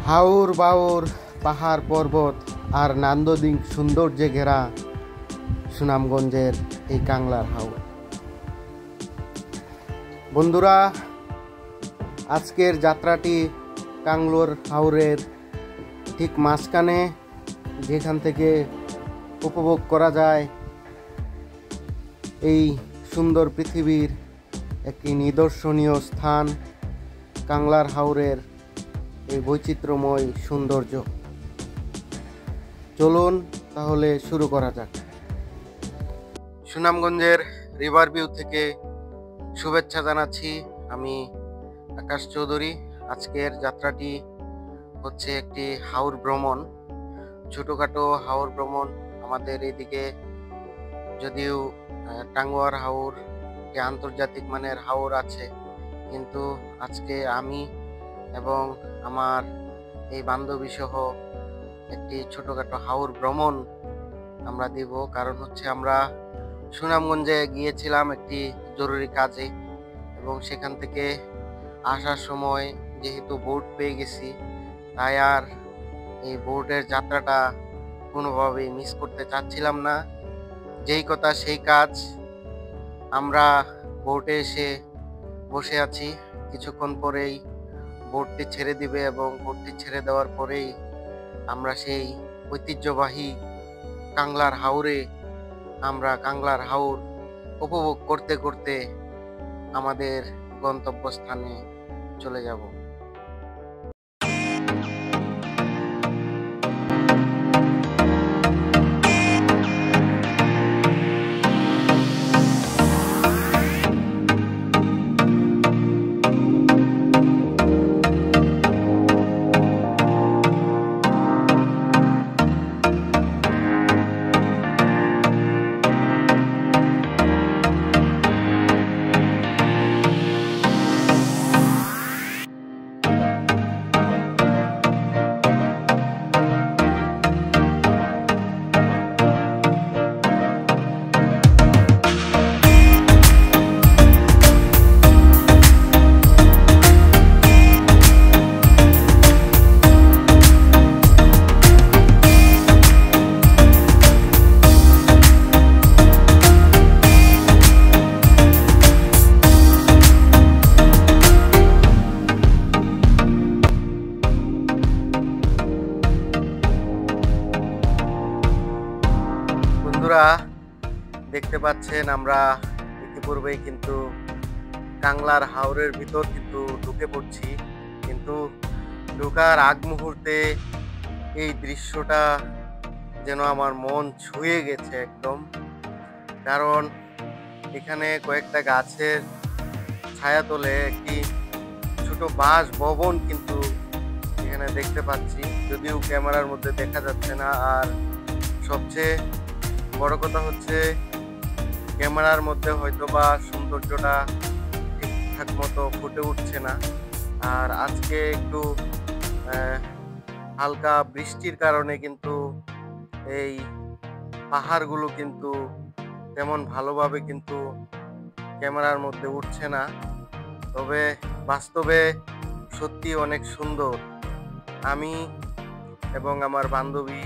হাওর বাওর পাহাড় পর্বত আর নান্দনিক সৌন্দর্যে ঘেরা সুনামগঞ্জের এই কাংলার হাওর। বন্ধুরা, আজকের যাত্রাটি কাংলোর হাওরের ঠিক মাঝখানে, যেখান থেকে উপভোগ করা যায় এই সুন্দর পৃথিবীর একটি নিদর্শনীয় স্থান কাংলার হাওরের এই বৈচিত্র্যময় সৌন্দর্য। চলুন তাহলে শুরু করা যাক। সুনামগঞ্জের রিভার ভিউ থেকে শুভেচ্ছা জানাচ্ছি, আমি আকাশ চৌধুরী। আজকের যাত্রাটি হচ্ছে একটি হাওর ভ্রমণ, ছোটোখাটো হাওর ভ্রমণ। আমাদের এদিকে যদিও টাঙ্গুয়ার হাওর আন্তর্জাতিক মানের হাওর আছে, কিন্তু আজকে আমি এবং আমার এই বান্ধবী সহ একটি ছোটোখাটো হাওর ভ্রমণ আমরা দিব। কারণ হচ্ছে আমরা সুনামগঞ্জে গিয়েছিলাম একটি জরুরি কাজে, এবং সেখান থেকে আসার সময় যেহেতু বোট পেয়ে গেছি, তাই আর এই বোটের যাত্রাটা কোনোভাবেই মিস করতে চাচ্ছিলাম না। যেই কথা সেই কাজ, আমরা বোটে এসে বসে আছি। কিছুক্ষণ পরেই বোটটি ছেড়ে দিবে, এবং বোটটি ছেড়ে দেওয়ার পরেই আমরা সেই ঐতিহ্যবাহী কাংলার হাওরে কাংলার হাওর উপভোগ করতে করতে আমাদের গন্তব্যস্থানে চলে যাব। বন্ধুরা, দেখতে পাচ্ছেন আমরা ইতিপূর্বেই কিন্তু কাংলার হাওরের ভিতর কিন্তু ঢুকে পড়ছি, কিন্তু ঢোকার আগ মুহূর্তে এই দৃশ্যটা যেন আমার মন ছুঁয়ে গেছে একদম। কারণ এখানে কয়েকটা গাছের ছায়াতলে একটি ছোট বাঁশ ভবন কিন্তু এখানে দেখতে পাচ্ছি, যদিও ক্যামেরার মধ্যে দেখা যাচ্ছে না। আর সবচেয়ে বড় কথা হচ্ছে, ক্যামেরার মধ্যে হয়তো বা সৌন্দর্যটা ঠিকঠাক মতো ফুটে উঠছে না। আর আজকে একটু হালকা বৃষ্টির কারণে কিন্তু এই পাহাড়গুলো কিন্তু তেমন ভালোভাবে কিন্তু ক্যামেরার মধ্যে উঠছে না। তবে বাস্তবে সত্যি অনেক সুন্দর। আমি এবং আমার বান্ধবী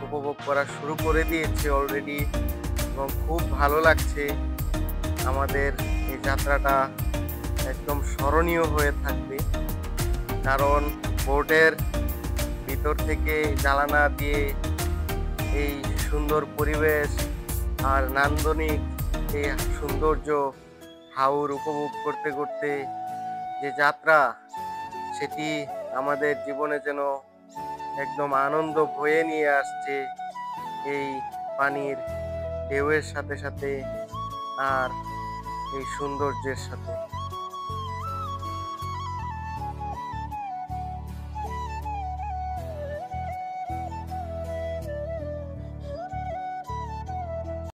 উপভোগ করা শুরু করে দিয়েছি অলরেডি, এবং খুব ভালো লাগছে। আমাদের এই যাত্রাটা একদম স্মরণীয় হয়ে থাকবে, কারণ বোটের ভিতর থেকে জানালা দিয়ে এই সুন্দর পরিবেশ আর নান্দনিক এই সৌন্দর্য হাওর উপভোগ করতে করতে যে যাত্রা, সেটি আমাদের জীবনে যেন একদম আনন্দ বয়ে নিয়ে আসছে এই পানির ঢেউয়ের সাথে সাথে আর এই সৌন্দর্যের সাথে।